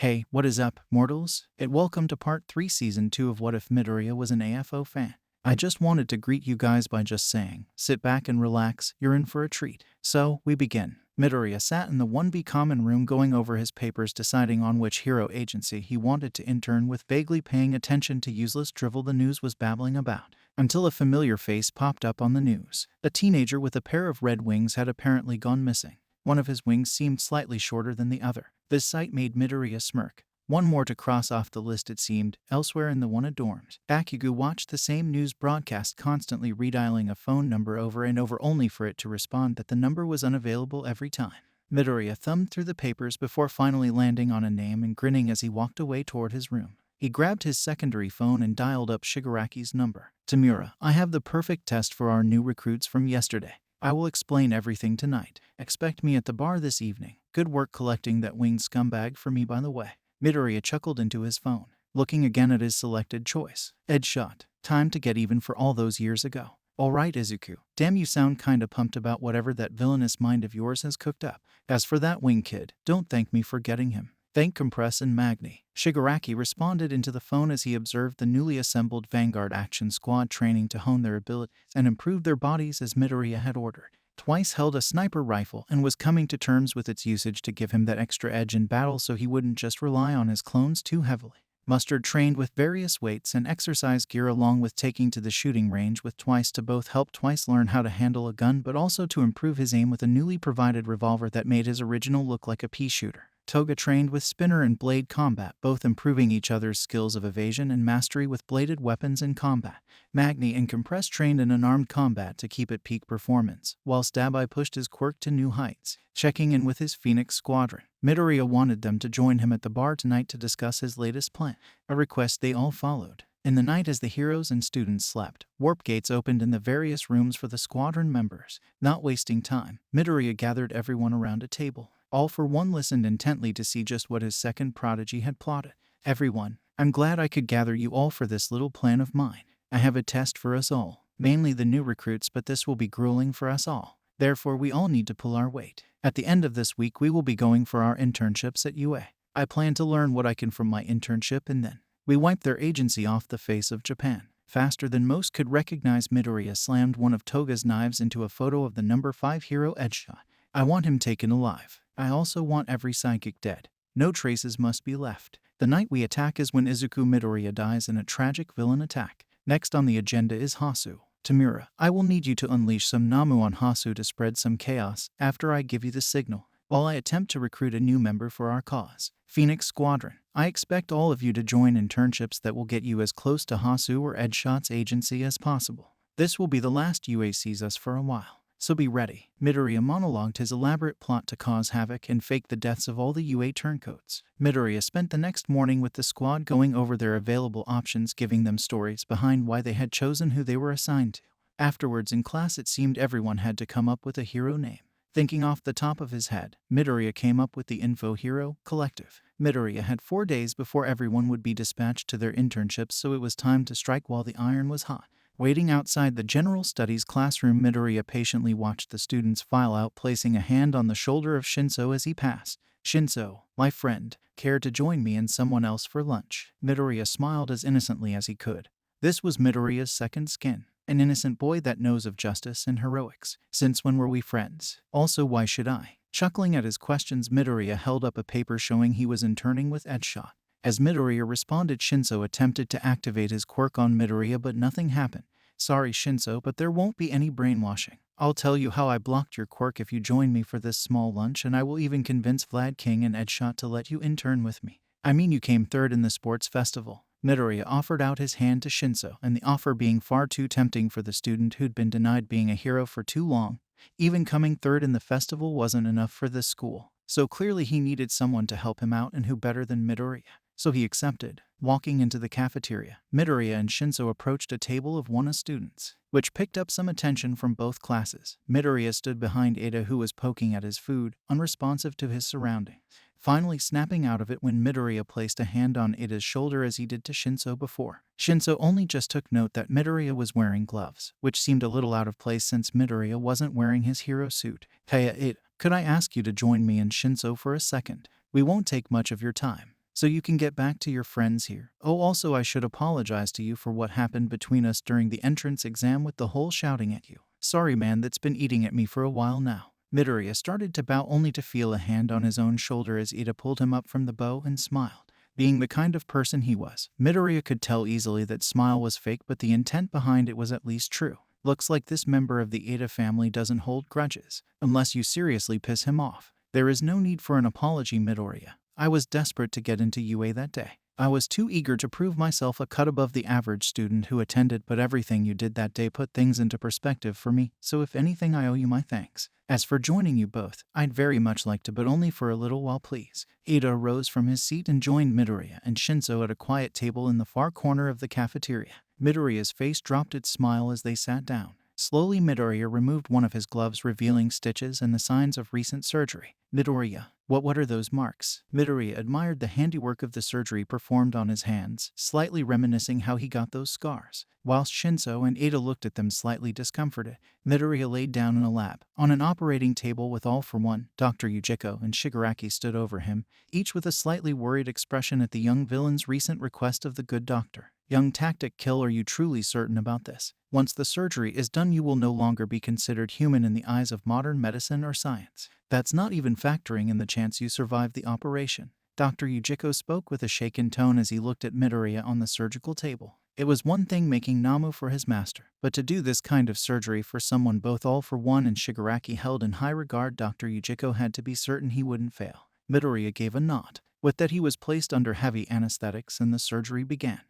Hey, what is up, mortals? Welcome to part 3 season 2 of What If Midoriya Was an AFO Fan. I just wanted to greet you guys by just saying, sit back and relax, you're in for a treat. So, we begin. Midoriya sat in the 1B common room going over his papers, deciding on which hero agency he wanted to intern with, vaguely paying attention to useless drivel the news was babbling about, until a familiar face popped up on the news. A teenager with a pair of red wings had apparently gone missing. One of his wings seemed slightly shorter than the other. This sight made Midoriya smirk. One more to cross off the list, it seemed, elsewhere in the Wanna dorms. Deku watched the same news broadcast, constantly redialing a phone number over and over only for it to respond that the number was unavailable every time. Midoriya thumbed through the papers before finally landing on a name and grinning as he walked away toward his room. He grabbed his secondary phone and dialed up Shigaraki's number. Tamura, I have the perfect test for our new recruits from yesterday. I will explain everything tonight. Expect me at the bar this evening. Good work collecting that winged scumbag for me, by the way. Midoriya chuckled into his phone, looking again at his selected choice. Headshot. Time to get even for all those years ago. Alright, Izuku. Damn, you sound kinda pumped about whatever that villainous mind of yours has cooked up. As for that wing kid, don't thank me for getting him. Thank Compress and Magni. Shigaraki responded into the phone as he observed the newly assembled Vanguard Action Squad training to hone their abilities and improve their bodies as Midoriya had ordered. Twice held a sniper rifle and was coming to terms with its usage to give him that extra edge in battle so he wouldn't just rely on his clones too heavily. Mustard trained with various weights and exercise gear, along with taking to the shooting range with Twice to both help Twice learn how to handle a gun but also to improve his aim with a newly provided revolver that made his original look like a pea shooter. Toga trained with spinner and blade combat, both improving each other's skills of evasion and mastery with bladed weapons in combat. Magni and Compress trained in unarmed combat to keep at peak performance, whilst Dabai pushed his quirk to new heights, checking in with his Phoenix Squadron. Midoriya wanted them to join him at the bar tonight to discuss his latest plan, a request they all followed. In the night, as the heroes and students slept, warp gates opened in the various rooms for the squadron members. Not wasting time, Midoriya gathered everyone around a table. All for one listened intently to see just what his second prodigy had plotted. Everyone, I'm glad I could gather you all for this little plan of mine. I have a test for us all, mainly the new recruits, but this will be grueling for us all. Therefore, we all need to pull our weight. At the end of this week, we will be going for our internships at UA. I plan to learn what I can from my internship, and then we wipe their agency off the face of Japan. Faster than most could recognize, Midoriya slammed one of Toga's knives into a photo of the number 5 hero headshot. I want him taken alive. I also want every psychic dead. No traces must be left. The night we attack is when Izuku Midoriya dies in a tragic villain attack. Next on the agenda is Hasu. Tamura, I will need you to unleash some Namu on Hasu to spread some chaos after I give you the signal, while I attempt to recruit a new member for our cause. Phoenix Squadron, I expect all of you to join internships that will get you as close to Hasu or Edshot's agency as possible. This will be the last UA sees us for a while, so be ready. Midoriya monologued his elaborate plot to cause havoc and fake the deaths of all the UA turncoats. Midoriya spent the next morning with the squad going over their available options, giving them stories behind why they had chosen who they were assigned to. Afterwards in class, it seemed everyone had to come up with a hero name. Thinking off the top of his head, Midoriya came up with the Info Hero Collective. Midoriya had 4 days before everyone would be dispatched to their internships, so it was time to strike while the iron was hot. Waiting outside the general studies classroom, Midoriya patiently watched the students file out, placing a hand on the shoulder of Shinso as he passed. Shinso, my friend, care to join me and someone else for lunch? Midoriya smiled as innocently as he could. This was Midoriya's second skin, an innocent boy that knows of justice and heroics. Since when were we friends? Also, why should I? Chuckling at his questions, Midoriya held up a paper showing he was interning with Edshot. As Midoriya responded, Shinso attempted to activate his quirk on Midoriya, but nothing happened. Sorry, Shinso, but there won't be any brainwashing. I'll tell you how I blocked your quirk if you join me for this small lunch, and I will even convince Vlad King and Edshot to let you intern with me. I mean, you came third in the sports festival. Midoriya offered out his hand to Shinso, and the offer being far too tempting for the student who'd been denied being a hero for too long. Even coming third in the festival wasn't enough for this school, so clearly he needed someone to help him out, and who better than Midoriya? So he accepted. Walking into the cafeteria, Midoriya and Shinso approached a table of Wanna students, which picked up some attention from both classes. Midoriya stood behind Ada, who was poking at his food, unresponsive to his surroundings, finally snapping out of it when Midoriya placed a hand on Ada's shoulder as he did to Shinso before. Shinso only just took note that Midoriya was wearing gloves, which seemed a little out of place since Midoriya wasn't wearing his hero suit. Hey Ada, could I ask you to join me and Shinso for a second? We won't take much of your time. so you can get back to your friends here. Oh, also I should apologize to you for what happened between us during the entrance exam with the whole shouting at you. Sorry man, that's been eating at me for a while now. Midoriya started to bow only to feel a hand on his own shoulder as Ida pulled him up from the bow and smiled. Being the kind of person he was, Midoriya could tell easily that smile was fake, but the intent behind it was at least true. Looks like this member of the Ida family doesn't hold grudges, unless you seriously piss him off. There is no need for an apology, Midoriya. I was desperate to get into UA that day. I was too eager to prove myself a cut above the average student who attended, but everything you did that day put things into perspective for me, so if anything I owe you my thanks. As for joining you both, I'd very much like to, but only for a little while please. Ida arose from his seat and joined Midoriya and Shinso at a quiet table in the far corner of the cafeteria. Midoriya's face dropped its smile as they sat down. Slowly Midoriya removed one of his gloves, revealing stitches and the signs of recent surgery. Midoriya, what are those marks? Midoriya admired the handiwork of the surgery performed on his hands, slightly reminiscing how he got those scars. Whilst Shinso and Ida looked at them slightly discomforted, Midoriya laid down in a lap. On an operating table with All For One, Dr. Yujiko and Shigaraki stood over him, each with a slightly worried expression at the young villain's recent request of the good doctor. Young tactic kill, are you truly certain about this? Once the surgery is done, you will no longer be considered human in the eyes of modern medicine or science. That's not even factoring in the chance you survive the operation. Dr. Yujiko spoke with a shaken tone as he looked at Midoriya on the surgical table. It was one thing making Namu for his master, but to do this kind of surgery for someone both All For One and Shigaraki held in high regard, Dr. Yujiko had to be certain he wouldn't fail. Midoriya gave a nod. With that, he was placed under heavy anesthetics and the surgery began.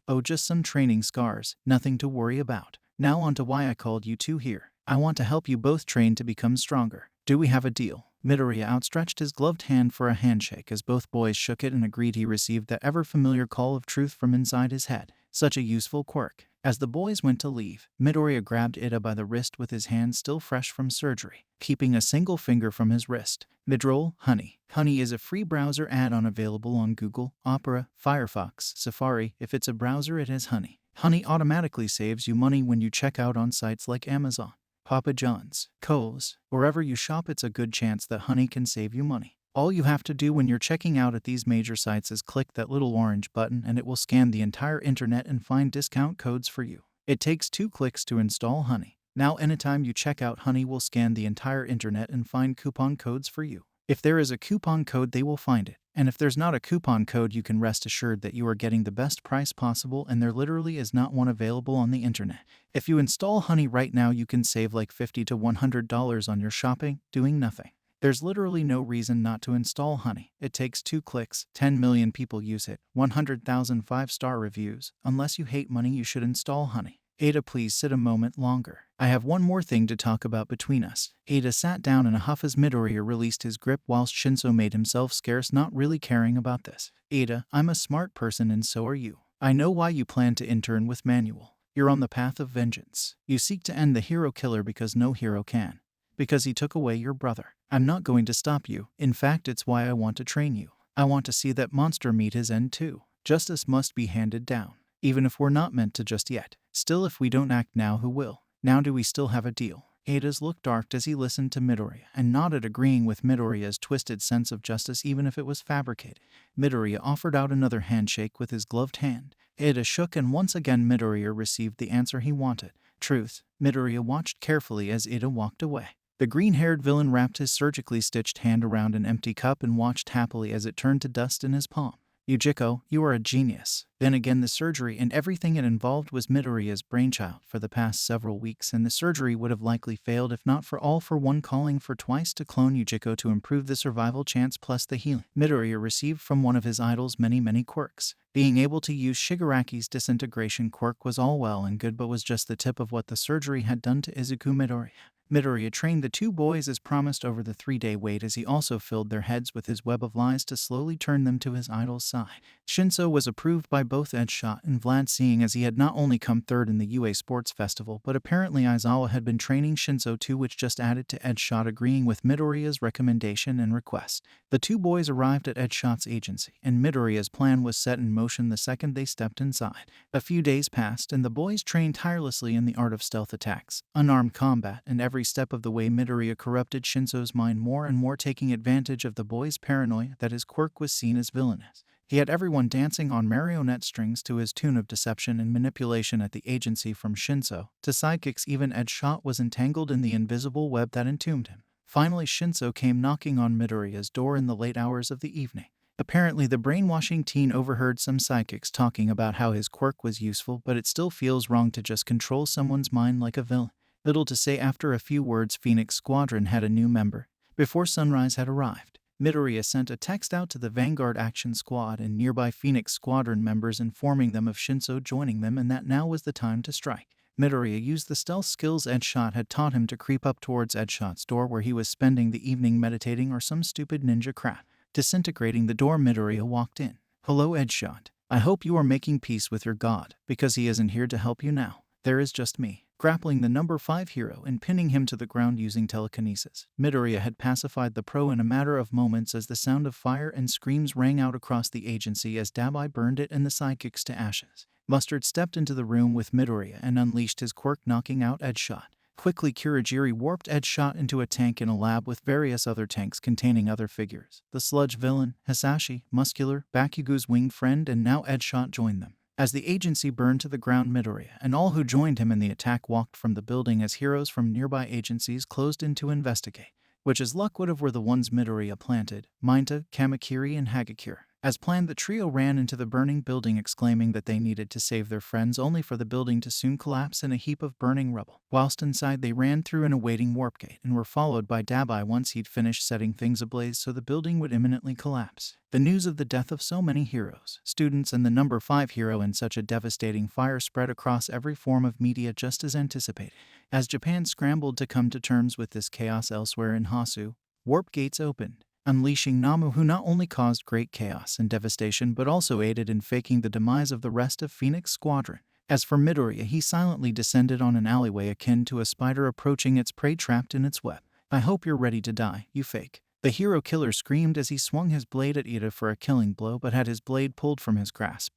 Oh, just some training scars, nothing to worry about. Now on to why I called you two here. I want to help you both train to become stronger. Do we have a deal? Midoriya outstretched his gloved hand for a handshake as both boys shook it and agreed. He received that ever-familiar call of truth from inside his head. Such a useful quirk. As the boys went to leave, Midoriya grabbed Ida by the wrist with his hand still fresh from surgery, keeping a single finger from his wrist. Midroll, Honey. Honey is a free browser add-on available on Google, Opera, Firefox, Safari. If it's a browser, it has Honey. Honey automatically saves you money when you check out on sites like Amazon, Papa John's, Kohl's. Wherever you shop, it's a good chance that Honey can save you money. All you have to do when you're checking out at these major sites is click that little orange button and it will scan the entire internet and find discount codes for you. It takes 2 clicks to install Honey. Now anytime you check out, Honey will scan the entire internet and find coupon codes for you. If there is a coupon code, they will find it. And if there's not a coupon code, you can rest assured that you are getting the best price possible, and there literally is not one available on the internet. If you install Honey right now, you can save like $50 to $100 on your shopping, doing nothing. There's literally no reason not to install Honey. It takes 2 clicks, 10 million people use it, 100,000 5-star reviews. Unless you hate money, you should install Honey. Ada, please sit a moment longer. I have one more thing to talk about between us. Ada sat down in a huff as Midoriya released his grip whilst Shinso made himself scarce, not really caring about this. Ada, I'm a smart person and so are you. I know why you plan to intern with Manuel. You're on the path of vengeance. You seek to end the hero killer because no hero can. Because he took away your brother. I'm not going to stop you. In fact, it's why I want to train you. I want to see that monster meet his end too. Justice must be handed down. Even if we're not meant to just yet. Still, if we don't act now, who will? Now do we still have a deal? Ada's look darkened as he listened to Midoriya and nodded, agreeing with Midoriya's twisted sense of justice even if it was fabricated. Midoriya offered out another handshake with his gloved hand. Ada shook and once again Midoriya received the answer he wanted. Truth. Midoriya watched carefully as Ada walked away. The green-haired villain wrapped his surgically stitched hand around an empty cup and watched happily as it turned to dust in his palm. Yujiko, you are a genius. Then again, the surgery and everything it involved was Midoriya's brainchild for the past several weeks, and the surgery would have likely failed if not for All For One calling for twice to clone Yujiko to improve the survival chance plus the healing Midoriya received from one of his idol's many quirks. Being able to use Shigaraki's disintegration quirk was all well and good, but was just the tip of what the surgery had done to Izuku Midoriya. Midoriya trained the 2 boys as promised over the 3-day wait, as he also filled their heads with his web of lies to slowly turn them to his idol's side. Shinso was approved by both Edshot and Vlad, seeing as he had not only come 3rd in the UA Sports Festival, but apparently Aizawa had been training Shinso too, which just added to Edshot agreeing with Midoriya's recommendation and request. The 2 boys arrived at Edshot's agency, and Midoriya's plan was set in motion the second they stepped inside. A few days passed, and the boys trained tirelessly in the art of stealth attacks, unarmed combat, and everything every step of the way Midoriya corrupted Shinso's mind more and more, taking advantage of the boy's paranoia that his quirk was seen as villainous. He had everyone dancing on marionette strings to his tune of deception and manipulation at the agency, from Shinso to sidekicks. Even Edshot was entangled in the invisible web that entombed him. Finally, Shinso came knocking on Midoriya's door in the late hours of the evening. Apparently, the brainwashing teen overheard some psychics talking about how his quirk was useful, but it still feels wrong to just control someone's mind like a villain. Little to say after a few words, Phoenix Squadron had a new member. Before sunrise had arrived, Midoriya sent a text out to the Vanguard Action Squad and nearby Phoenix Squadron members, informing them of Shinso joining them and that now was the time to strike. Midoriya used the stealth skills Edshot had taught him to creep up towards Edshot's door, where he was spending the evening meditating or some stupid ninja crap. Disintegrating the door, Midoriya walked in. "Hello, Edshot. I hope you are making peace with your god, because he isn't here to help you now. There is just me." Grappling the number 5 hero and pinning him to the ground using telekinesis, Midoriya had pacified the pro in a matter of moments as the sound of fire and screams rang out across the agency as Dabai burned it and the sidekicks to ashes. Mustard stepped into the room with Midoriya and unleashed his quirk, knocking out Edshot. Quickly, Kurogiri warped Edshot into a tank in a lab with various other tanks containing other figures. The sludge villain, Hisashi, Muscular, Bakugo's winged friend, and now Edshot joined them. As the agency burned to the ground, Midoriya and all who joined him in the attack walked from the building as heroes from nearby agencies closed in to investigate. Which, as luck would have, were the ones Midoriya planted: Mainta, Kamakiri, and Hagakure. As planned, the trio ran into the burning building, exclaiming that they needed to save their friends, only for the building to soon collapse in a heap of burning rubble. Whilst inside, they ran through an awaiting warp gate and were followed by Dabai once he'd finished setting things ablaze so the building would imminently collapse. The news of the death of so many heroes, students, and the number 5 hero in such a devastating fire spread across every form of media, just as anticipated. As Japan scrambled to come to terms with this chaos elsewhere in Hasu, warp gates opened, unleashing Namu, who not only caused great chaos and devastation but also aided in faking the demise of the rest of Phoenix Squadron. As for Midoriya, he silently descended on an alleyway akin to a spider approaching its prey trapped in its web. "I hope you're ready to die, you fake." The hero killer screamed as he swung his blade at Ida for a killing blow, but had his blade pulled from his grasp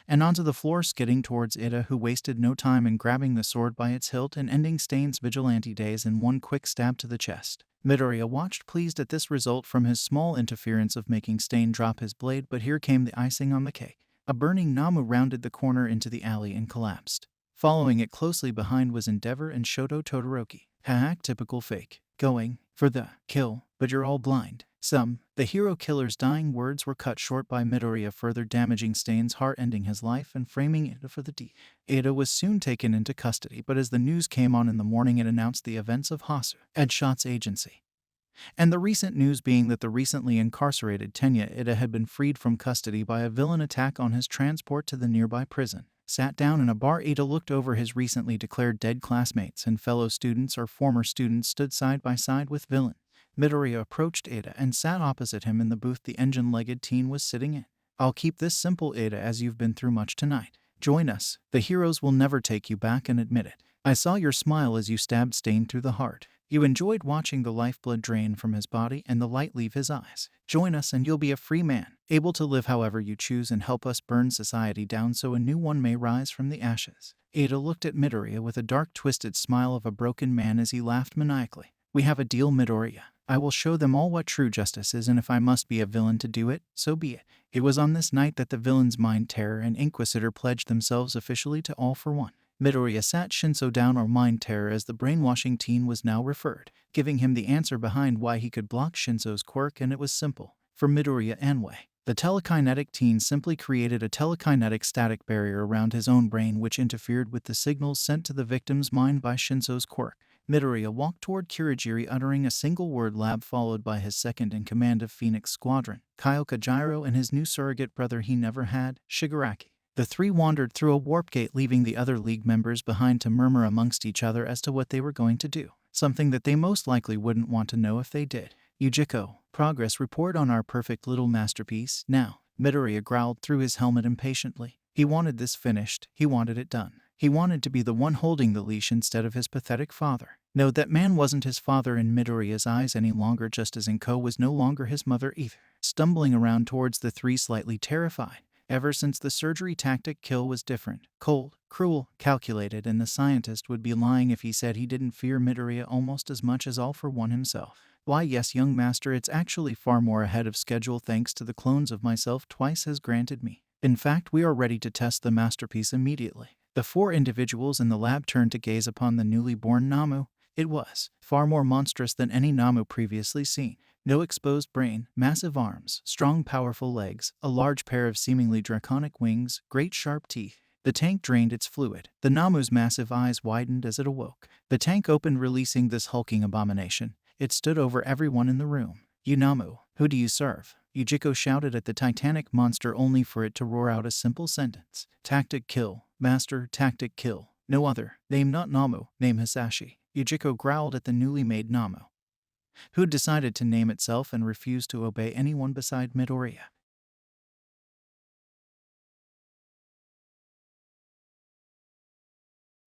and onto the floor, skidding towards Ida, who wasted no time in grabbing the sword by its hilt and ending Stain's vigilante days in one quick stab to the chest. Midoriya watched, pleased at this result from his small interference of making Stain drop his blade, but here came the icing on the cake. A burning Namu rounded the corner into the alley and collapsed. Following it closely behind was Endeavor and Shoto Todoroki. Hack, typical fake. Going for the kill, but you're all blind. The hero killer's dying words were cut short by Midoriya, further damaging Stain's heart, ending his life and framing Ida for the deed. Ida was soon taken into custody, but as the news came on in the morning, it announced the events of Hasu, Edshot's agency. And the recent news being that the recently incarcerated Tenya Ida had been freed from custody by a villain attack on his transport to the nearby prison. Sat down in a bar, Ida looked over his recently declared dead classmates and fellow students or former students stood side by side with villain. Midoriya approached Ada and sat opposite him in the booth the engine-legged teen was sitting in. "I'll keep this simple, Ada, as you've been through much tonight. Join us. The heroes will never take you back, and admit it. I saw your smile as you stabbed Stain through the heart. You enjoyed watching the lifeblood drain from his body and the light leave his eyes. Join us and you'll be a free man, able to live however you choose and help us burn society down so a new one may rise from the ashes." Ada looked at Midoriya with a dark, twisted smile of a broken man as he laughed maniacally. "We have a deal, Midoriya. I will show them all what true justice is, and if I must be a villain to do it, so be it." It was on this night that the villains Mind Terror and Inquisitor pledged themselves officially to All for One. Midoriya sat Shinso down, or Mind Terror as the brainwashing teen was now referred, giving him the answer behind why he could block Shinso's quirk, and it was simple. For Midoriya Anway, the telekinetic teen simply created a telekinetic static barrier around his own brain which interfered with the signals sent to the victim's mind by Shinso's quirk. Midoriya walked toward Kurogiri, uttering a single word: lab, followed by his second in command of Phoenix Squadron, Kyoka Jiro, and his new surrogate brother he never had, Shigaraki. The three wandered through a warp gate, leaving the other league members behind to murmur amongst each other as to what they were going to do, something that they most likely wouldn't want to know if they did. "Yujiko, progress report on our perfect little masterpiece, now." Midoriya growled through his helmet impatiently. He wanted this finished, he wanted it done. He wanted to be the one holding the leash instead of his pathetic father. No, that man wasn't his father in Midoriya's eyes any longer, just as Inko was no longer his mother either. Stumbling around towards the three, slightly terrified. Ever since the surgery tactic, Kill was different. Cold, cruel, calculated, and the scientist would be lying if he said he didn't fear Midoriya almost as much as All For One himself. Why yes, young master, it's actually far more ahead of schedule thanks to the clones of myself twice has granted me. In fact, we are ready to test the masterpiece immediately. The 4 individuals in the lab turned to gaze upon the newly born Namu. It was far more monstrous than any Namu previously seen. No exposed brain, massive arms, strong powerful legs, a large pair of seemingly draconic wings, great sharp teeth. The tank drained its fluid. The Namu's massive eyes widened as it awoke. The tank opened, releasing this hulking abomination. It stood over everyone in the room. "You Namu, who do you serve?" Yujiko shouted at the titanic monster, only for it to roar out a simple sentence. "Tactic kill, master, tactic kill. No other. Name not Namu, name Hisashi." Yujiko growled at the newly made Namu, who decided to name itself and refused to obey anyone beside Midoriya.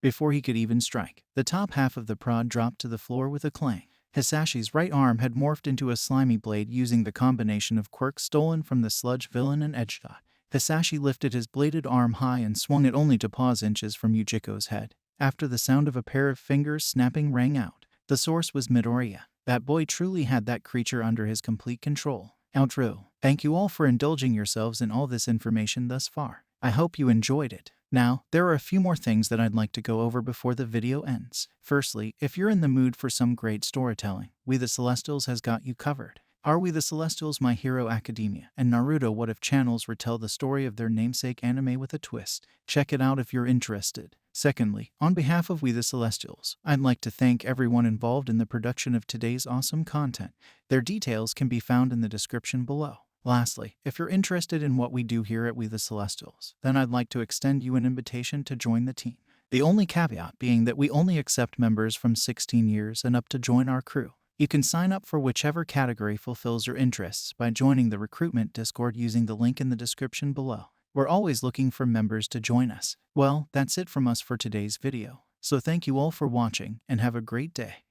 Before he could even strike, the top half of the prod dropped to the floor with a clang. Hisashi's right arm had morphed into a slimy blade using the combination of quirks stolen from the sludge villain and edge shot. Hisashi lifted his bladed arm high and swung it only to pause inches from Yujiko's head. After the sound of a pair of fingers snapping rang out, the source was Midoriya. That boy truly had that creature under his complete control. Outro. Thank you all for indulging yourselves in all this information thus far. I hope you enjoyed it. Now, there are a few more things that I'd like to go over before the video ends. Firstly, if you're in the mood for some great storytelling, We The Celestials has got you covered. Are We The Celestials, My Hero Academia, and Naruto What If channels retell the story of their namesake anime with a twist. Check it out if you're interested. Secondly, on behalf of We The Celestials, I'd like to thank everyone involved in the production of today's awesome content. Their details can be found in the description below. Lastly, if you're interested in what we do here at We The Celestials, then I'd like to extend you an invitation to join the team. The only caveat being that we only accept members from 16 years and up to join our crew. You can sign up for whichever category fulfills your interests by joining the recruitment Discord using the link in the description below. We're always looking for members to join us. Well, that's it from us for today's video. So thank you all for watching and have a great day.